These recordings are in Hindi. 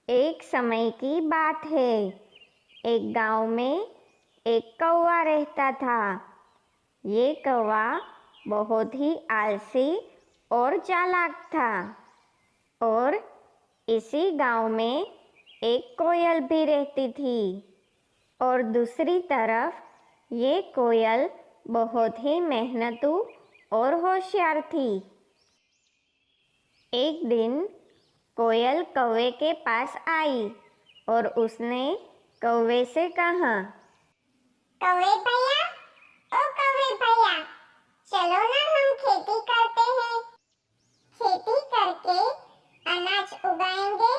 एक समय की बात है। एक गांव में एक कौवा रहता था। ये कौवा बहुत ही आलसी और चालाक था। और इसी गांव में एक कोयल भी रहती थी। और दूसरी तरफ ये कोयल बहुत ही मेहनतू और होशियार थी। एक दिन कोयल कौवे के पास आई और उसने कौवे से कहा, कौवे भैया, ओ कौवे भैया, चलो ना हम खेती करते हैं। खेती करके अनाज उगाएंगे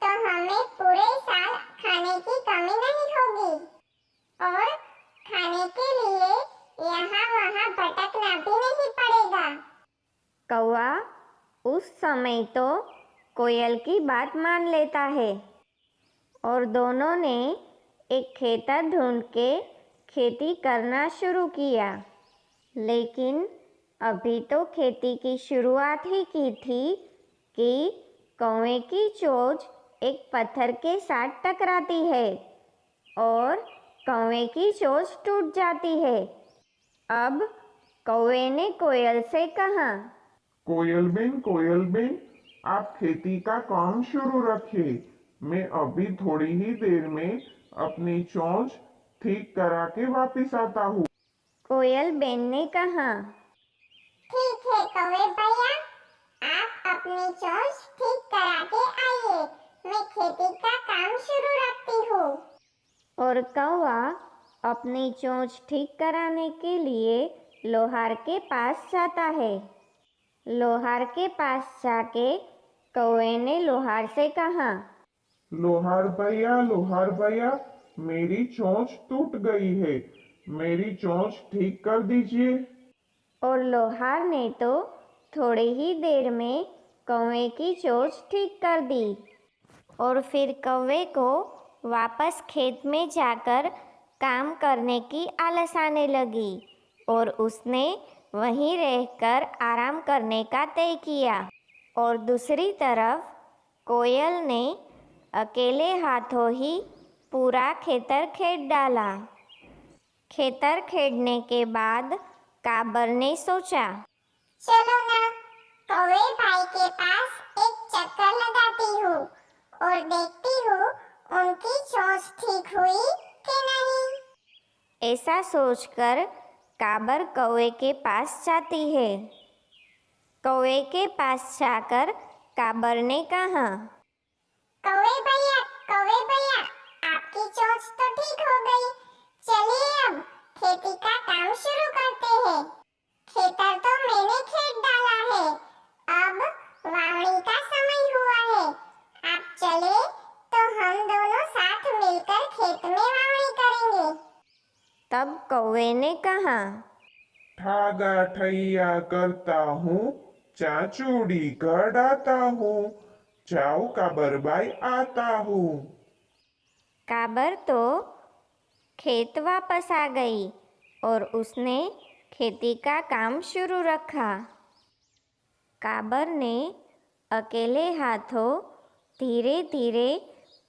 तो हमें पूरे साल खाने की कमी नहीं होगी और खाने के लिए यहाँ वहाँ भटकना भी नहीं पड़ेगा। कौवा उस समय तो कोयल की बात मान लेता है और दोनों ने एक खेतर ढूंढ के खेती करना शुरू किया। लेकिन अभी तो खेती की शुरुआत ही की थी कि कौवे की चोंच एक पत्थर के साथ टकराती है और कौवे की चोंच टूट जाती है। अब कौवे ने कोयल से कहा, कोयल बेन, आप खेती का काम शुरू रखिए। मैं अभी थोड़ी ही देर में अपनी चोंच ठीक करा के वापिस आता हूँ। कोयल बेन ने कहा, ठीक है कौवे भैया, आप अपनी चोंच ठीक करा के आइए, मैं खेती का काम शुरू रखती हूँ। और कौवा अपनी चोंच ठीक कराने के लिए लोहार के पास जाता है। लोहार के पास जाके कौवे ने लोहार से कहा, लोहार भैया, मेरी चोंच टूट गई है। मेरी चोंच ठीक कर दीजिए। और लोहार ने तो थोड़ी ही देर में कौवे की चोंच ठीक कर दी। और फिर कौवे को वापस खेत में जाकर काम करने की आलस आने लगी और उसने वहीं रहकर आराम करने का तय किया। और दूसरी तरफ कोयल ने अकेले हाथों ही पूरा खेतर खेत डाला। खेतर खेदने के बाद काबर ने सोचा, चलो ना कौवे भाई के पास एक चक्कर लगाती हूँ और देखती हूँ उनकी चोंच ठीक हुई कि नहीं। ऐसा सोचकर काबर कौवे के पास जाती है। कौवे के पास जाकर काबर ने कहा, कौवे भैया, आपकी चोंच तो ठीक हो गई। चलिए अब खेती का काम शुरू करते हैं। खेतर तो मैंने खेत डाला है, अब वावणी का समय हुआ है। आप चले तो हम दोनों साथ मिलकर खेत में वावणी करेंगे। तब कौवे ने कहा, ठागा ठैया करता हूँ, चाचूड़ी गड़ाता हूँ, जाओ काबरबाई आता हूँ। काबर तो खेत वापस आ गई और उसने खेती का काम शुरू रखा। काबर ने अकेले हाथों धीरे धीरे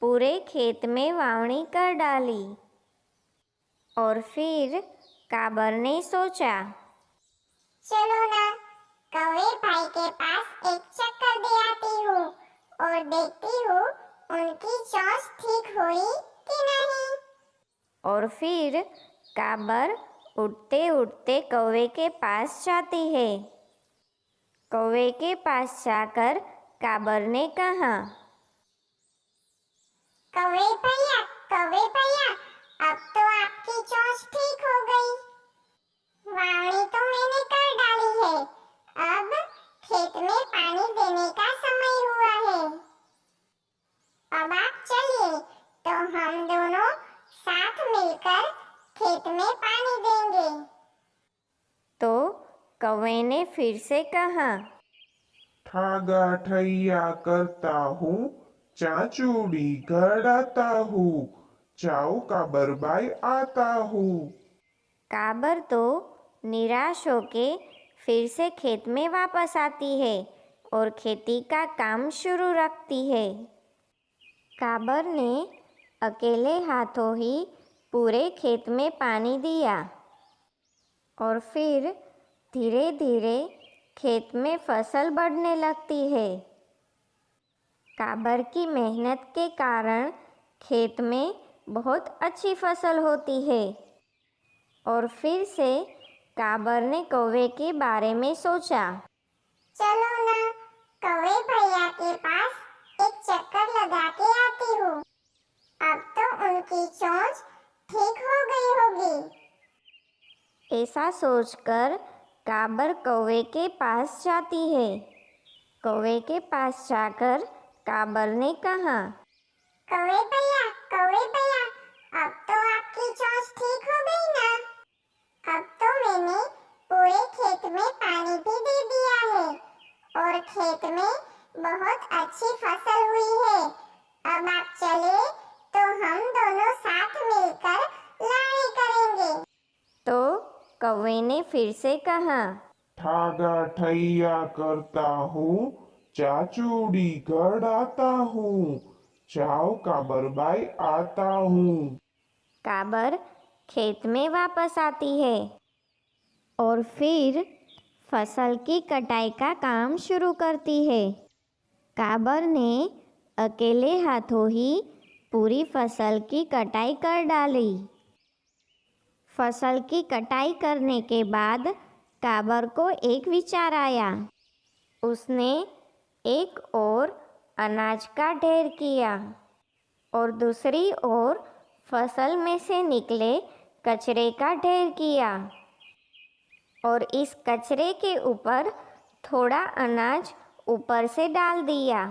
पूरे खेत में वावणी कर डाली। और फिर काबर ने सोचा, चलो ना कौवे भाई के पास एक चक्कर दे आती हूँ और देखती हूँ उनकी चोंच ठीक हुई कि नहीं। और फिर काबर उठते उठते कौवे के पास जाती है। कौवे के पास जाकर काबर ने कहा, कौवे भैया, अब तो आपकी चोंच ठीक हो गई। वावणी तो मैंने कर डाली है, अब खेत में पानी देने का समय हुआ है। अब आप चलिए तो हम दोनों साथ मिलकर खेत में पानी देंगे। तो कौवे ने फिर से कहा, ठागा ठैया करता हूँ, चाचूड़ी गड़ाता हूँ, जाओ काबरबाई आता हूँ। काबर तो निराश होके फिर से खेत में वापस आती है और खेती का काम शुरू रखती है। काबर ने अकेले हाथों ही पूरे खेत में पानी दिया और फिर धीरे धीरे खेत में फसल बढ़ने लगती है। काबर की मेहनत के कारण खेत में बहुत अच्छी फसल होती है। और फिर से काबर ने कौवे के बारे में सोचा। चलो ना कौवे भैया के पास एक चक्कर लगा के आती हूँ। अब तो उनकी चोंच ठीक हो गई होगी। ऐसा सोचकर काबर कौवे के पास जाती है। कौवे के पास जाकर काबर ने कहा, कौवे भैया, अब तो आपकी चोंच ठीक हो गई ना? अब तो मैंने पूरे खेत में पानी भी दे दिया है और खेत में बहुत अच्छी फसल हुई है। अब आप चले तो हम दोनों साथ मिलकर लड़ाई करेंगे। तो कौवे ने फिर से कहा, ठागा ठैया करता हूँ, चाचूड़ी गड़ाता हूँ, जाओ काबर बाई आता हूँ। काबर खेत में वापस आती है और फिर फसल की कटाई का काम शुरू करती है। काबर ने अकेले हाथों ही पूरी फसल की कटाई कर डाली। फसल की कटाई करने के बाद काबर को एक विचार आया। उसने एक ओर अनाज का ढेर किया और दूसरी ओर फसल में से निकले कचरे का ढेर किया और इस कचरे के ऊपर थोड़ा अनाज ऊपर से डाल दिया,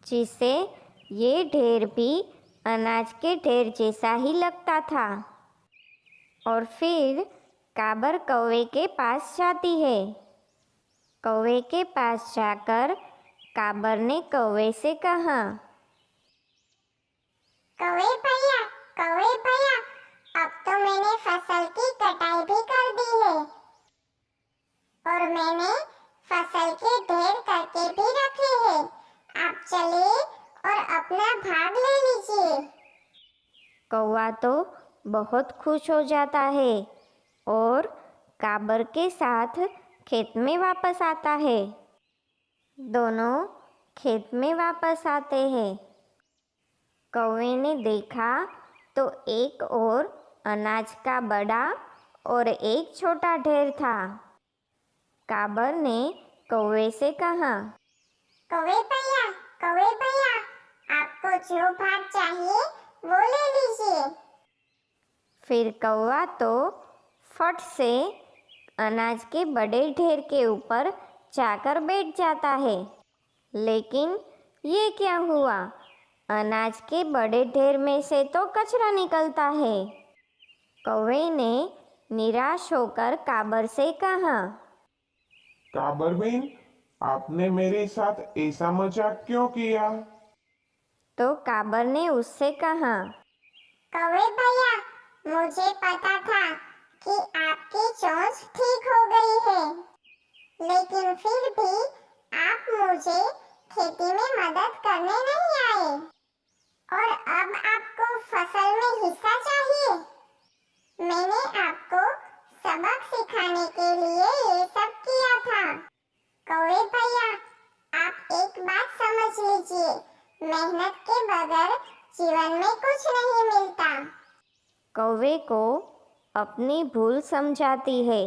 जिससे ये ढेर भी अनाज के ढेर जैसा ही लगता था। और फिर काबर कौवे के पास जाती है। कौवे के पास जाकर काबर ने कौवे से कहा, कौवे भैया, अब तो मैंने फसल की कटाई भी कर दी है और मैंने फसल के ढेर करके भी रखे हैं। आप चलिए और अपना भाग ले लीजिए। कौवा तो बहुत खुश हो जाता है और काबर के साथ खेत में वापस आता है। दोनों खेत में वापस आते हैं। कौवे ने देखा तो एक ओर अनाज का बड़ा और एक छोटा ढेर था। काबर ने कौवे से कहा, कौवे भैया, आपको जो भाग चाहिए वो ले लीजिए। फिर कौवा तो फट से अनाज के बड़े ढेर के ऊपर जाकर बैठ जाता है। लेकिन ये क्या हुआ? अनाज के बड़े ढेर में से तो कचरा निकलता है। कौवे ने निराश होकर काबर से कहा, काबर बेन, आपने मेरे साथ ऐसा मजाक क्यों किया? तो काबर ने उससे कहा, कौवे भैया, मुझे पता था कि आपकी चोंच ठीक हो गई है, लेकिन फिर भी आप मुझे खेती में मदद करने नहीं आए और अब आपको फसल में हिस्सा चाहिए। मैंने आपको सबक सिखाने के लिए ये सब किया था। कौवे भैया, आप एक बात समझ लीजिए, मेहनत के बगैर जीवन में कुछ नहीं मिलता। कौवे को अपनी भूल समझाती है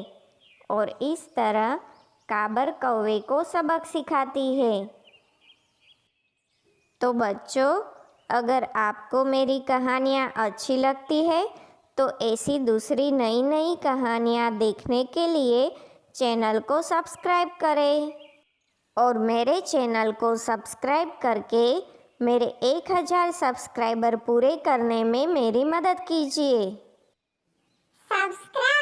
और इस तरह काबर कौवे को सबक सिखाती है। तो बच्चों, अगर आपको मेरी कहानियाँ अच्छी लगती है तो ऐसी दूसरी नई नई कहानियाँ देखने के लिए चैनल को सब्सक्राइब करें और मेरे चैनल को सब्सक्राइब करके मेरे 1000 सब्सक्राइबर पूरे करने में मेरी मदद कीजिए। सब्सक्राइब